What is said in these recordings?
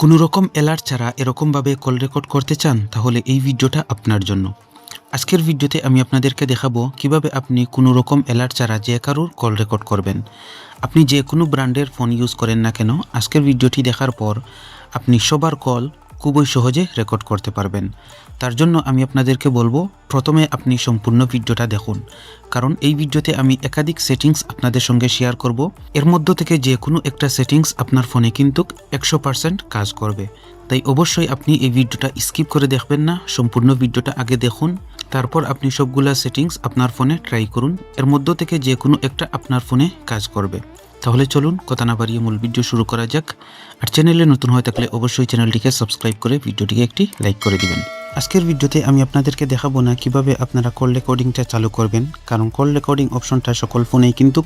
কোনো রকম অ্যালার্ট ছাড়া এরকমভাবে কল রেকর্ড করতে চান তাহলে এই ভিডিওটা আপনার জন্য। আজকের ভিডিওতে আমি আপনাদেরকে দেখাবো কিভাবে আপনি কোনো রকম অ্যালার্ট ছাড়া যে কারোর কল রেকর্ড করবেন। আপনি যে কোনো ব্র্যান্ডের ফোন ইউজ করেন না কেন, আজকের ভিডিওটি দেখার পর আপনি সবার কল খুবই সহজে রেকর্ড করতে পারবেন। তার জন্য আমি আপনাদেরকে বলবো প্রথমে আপনি সম্পূর্ণ ভিডিওটা দেখুন, কারণ এই ভিডিওতে আমি একাধিক সেটিংস আপনাদের সঙ্গে শেয়ার করব। এর মধ্য থেকে যে কোনো একটা সেটিংস আপনার ফোনে কিন্তু 100% কাজ করবে। তাই অবশ্যই আপনি এই ভিডিওটা স্কিপ করে দেখবেন না, সম্পূর্ণ ভিডিওটা আগে দেখুন, তারপর আপনি সবগুলা সেটিংস আপনার ফোনে ট্রাই করুন। এর মধ্য থেকে যে কোনো একটা আপনার ফোনে কাজ করবে। তাহলে চলুন কথা না বাড়িয়ে মূল ভিডিও শুরু করা যাক। আর চ্যানেলে নতুন হয়ে থাকলে অবশ্যই চ্যানেলটিকে সাবস্ক্রাইব করে ভিডিওটিকে একটি লাইক করে দিবেন। আজকের ভিডিওতে আমি আপনাদেরকে দেখাবো না কিভাবে আপনারা কল রেকর্ডিংটা চালু করবেন, কারণ কল রেকর্ডিং অপশনটা সকল ফোনেই কিন্তু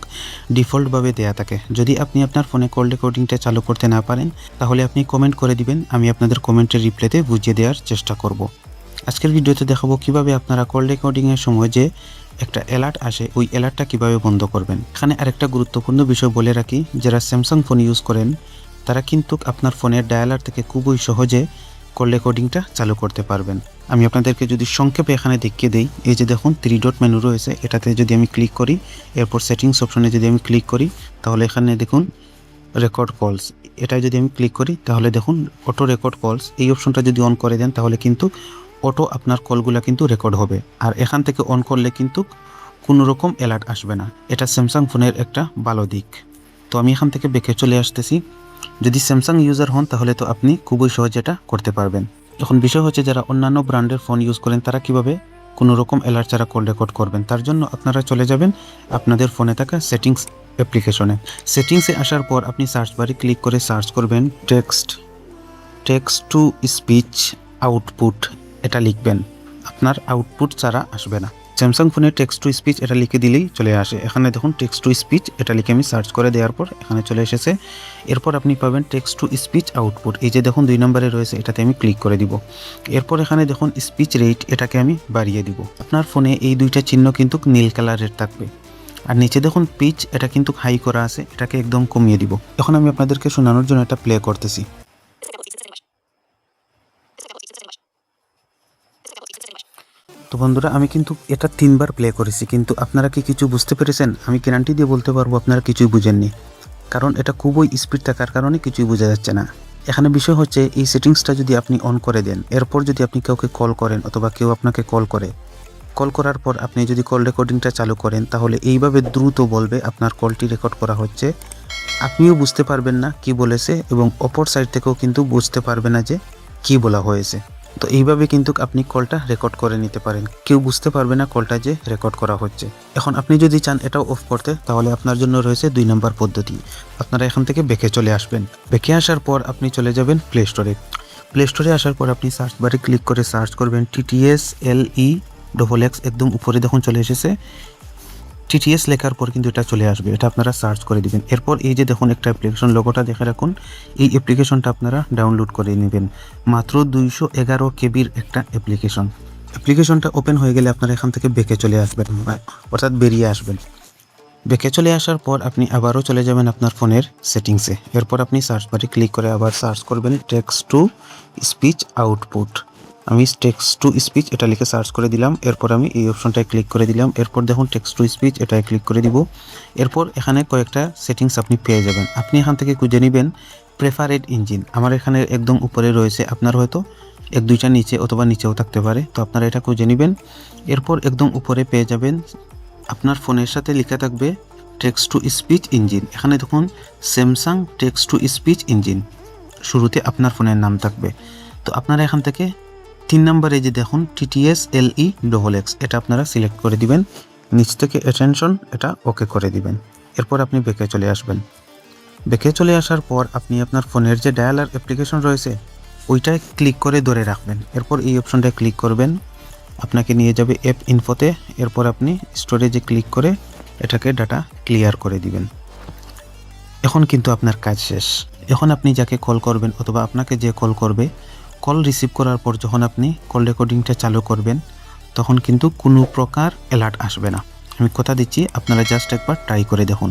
ডিফল্টভাবে দেয়া থাকে। যদি আপনি আপনার ফোনে কল রেকর্ডিংটা চালু করতে না পারেন তাহলে আপনি কমেন্ট করে দিবেন, আমি আপনাদের কমেন্টের রিপ্লাইতে বুঝিয়ে দেওয়ার চেষ্টা করব। আজকের ভিডিওতে দেখাবো কিভাবে আপনারা কল রেকর্ডিংয়ের সময় যে একটা অ্যালার্ট আসে ওই অ্যালার্টটা কিভাবে বন্ধ করবেন। এখানে আরেকটা গুরুত্বপূর্ণ বিষয় বলে রাখি, যারা স্যামসাং ফোন ইউজ করেন তারা কিন্তু আপনার ফোনের ডায়ালার থেকে খুবই সহজে কল রেকর্ডিংটা চালু করতে পারবেন। আমি আপনাদেরকে যদি সংক্ষেপে এখানে দেখিয়ে দেই, এই যে দেখুন 3 ডট মেনু রয়েছে, এটাতে যদি আমি ক্লিক করি, এরপর সেটিংস অপশনে যদি আমি ক্লিক করি তাহলে এখানে দেখুন রেকর্ড কলস, এটাই যদি আমি ক্লিক করি তাহলে দেখুন অটো রেকর্ড কলস, এই অপশনটা যদি অন করে দেন তাহলে কিন্তু অটো আপনার কলগুলো কিন্তু রেকর্ড হবে। আর এখান থেকে অন করলে কিন্তু কোনো রকম অ্যালার্ট আসবে না। এটা স্যামসাং ফোনের একটা ভালো দিক। তো আমি এখান থেকে বেঁকে চলে আসতেছি। যদি স্যামসাং ইউজার হন তাহলে তো আপনি খুবই সহজে এটা করতে পারবেন। এখন বিষয় হচ্ছে যারা অন্যান্য ব্র্যান্ডের ফোন ইউজ করেন তারা কিভাবে কোনো রকম অ্যালার্ট ছাড়া কল রেকর্ড করবেন। তার জন্য আপনারা চলে যাবেন আপনাদের ফোনে থাকা সেটিংস অ্যাপ্লিকেশনে। সেটিংসে আসার পর আপনি সার্চ বারে ক্লিক করে সার্চ করবেন টেক্সট টু স্পিচ আউটপুট, এটা লিখবেন। আপনার আউটপুট ছাড়া আসবে না। স্যামসাং ফোনে টেক্সট টু স্পিচ এটা লিখে দিলেই চলে আসে। এখানে দেখুন টেক্সট টু স্পিচ এটা লিখে আমি সার্চ করে দেওয়ার পর এখানে চলে এসেছে। এরপর আপনি পাবেন টেক্সট টু স্পিচ আউটপুট, এই যে দেখুন 2 নম্বরে রয়েছে, এটাতে আমি ক্লিক করে দিব। এরপর এখানে দেখুন স্পিচ রেট, এটাকে আমি বাড়িয়ে দিব। আপনার ফোনে এই দুইটা চিহ্ন কিন্তু নীল কালারের থাকবে। আর নিচে দেখুন পিচ, এটা কিন্তু হাই করা আছে, এটাকে একদম কমিয়ে দিব। এখন আমি আপনাদেরকে শোনানোর জন্য এটা প্লে করতেছি। তো বন্ধুরা আমি কিন্তু এটা 3 বার প্লে করেছি, কিন্তু আপনারা কি কিছু বুঝতে পেরেছেন? আমি গ্যারান্টি দিয়ে বলতে পারবো আপনারা কিছুই বুঝেননি, কারণ এটা খুবই স্পিড থাকার কারণে কিছুই বোঝা যাচ্ছে না। এখানে বিষয় হচ্ছে এই সেটিংসটা যদি আপনি অন করে দেন, এরপর যদি আপনি কাউকে কল করেন অথবা কেউ আপনাকে কল করার পর আপনি যদি কল রেকর্ডিংটা চালু করেন তাহলে এইভাবে দ্রুত বলবে আপনার কলটি রেকর্ড করা হচ্ছে। আপনিও বুঝতে পারবেন না কি বলেছে এবং অপর সাইড থেকেও কিন্তু বুঝতে পারবে না যে কি বলা হয়েছে। তো এইভাবে কিন্তু আপনি কলটা রেকর্ড করে নিতে পারেন, কেউ বুঝতে পারবে না কলটা যে রেকর্ড করা হচ্ছে। এখন আপনি যদি চান এটাও অফ করতে তাহলে আপনার জন্য রয়েছে 2 নম্বর পদ্ধতি। আপনারা এখান থেকে বেঁকে চলে আসবেন। বেঁকে আসার পর আপনি চলে যাবেন প্লে স্টোরে আসার পর আপনি সার্চ বারে ক্লিক করে সার্চ করবেন TTSLEXX, একদম উপরে দেখুন চলে এসেছে। TTS লেখার পর কিন্তু এটা চলে আসবে, এটা আপনারা সার্চ করে দিবেন। এরপর এই যে দেখুন একটা অ্যাপ্লিকেশন, লোগোটা দেখে রাখুন, এই অ্যাপ্লিকেশনটা আপনারা ডাউনলোড করে নেবেন। মাত্র 211 কেবির একটা অ্যাপ্লিকেশনটা ওপেন হয়ে গেলে আপনারা এখান থেকে বেঁকে চলে আসবেন, অর্থাৎ বেরিয়ে আসবেন। বেঁকে চলে আসার পর আপনি আবারও চলে যাবেন আপনার ফোনের সেটিংসে। এরপর আপনি সার্চ বারে ক্লিক করে আবার সার্চ করবেন টেক্সট টু স্পিচ আউটপুট। আমি টেক্সট টু স্পিচ এটা লিখে সার্চ করে দিলাম। এরপর আমি এই অপশনটায় ক্লিক করে দিলাম। এরপর দেখুন টেক্সট টু স্পিচ এটায় ক্লিক করে দিব। এরপর এখানে কয়েকটা সেটিংস আপনি পেয়ে যাবেন। আপনি এখান থেকে খুঁজে নেবেন প্রেফারেড ইঞ্জিন। আমার এখানে একদম উপরে রয়েছে, আপনার হয়তো 1-2টা নিচে অথবা নিচেও থাকতে পারে, তো আপনারা এটা খুঁজে নেবেন। এরপর একদম উপরে পেয়ে যাবেন আপনার ফোনের সাথে লেখা থাকবে টেক্সট টু স্পিচ ইঞ্জিন। এখানে দেখুন Samsung text to speech engine, শুরুতে আপনার ফোনের নাম থাকবে। তো আপনারা এখান থেকে 3 নম্বরে যে দেখুন TTSLEXX, এটা আপনারা সিলেক্ট করে দিবেন। নিচ থেকে অ্যাটেনশন এটা ওকে করে দিবেন। এরপর আপনি বেঁকে চলে আসবেন। বেঁকে চলে আসার পর আপনি আপনার ফোনের যে ডায়ালার অ্যাপ্লিকেশন রয়েছে ওইটায় ক্লিক করে ধরে রাখবেন। এরপর এই অপশনটায় ক্লিক করবেন, আপনাকে নিয়ে যাবে অ্যাপ ইনফোতে। এরপর আপনি স্টোরেজে ক্লিক করে এটাকে ডাটা ক্লিয়ার করে দিবেন। এখন কিন্তু আপনার কাজ শেষ। এখন আপনি যাকে কল করবেন অথবা আপনাকে যে কল করবে, কল রিসিভ করার পর যখন আপনি কল রেকর্ডিংটা চালু করবেন তখন কিন্তু কোনো প্রকার অ্যালার্ট আসবে না। আমি কথা দিচ্ছি, আপনারা জাস্ট একবার ট্রাই করে দেখুন।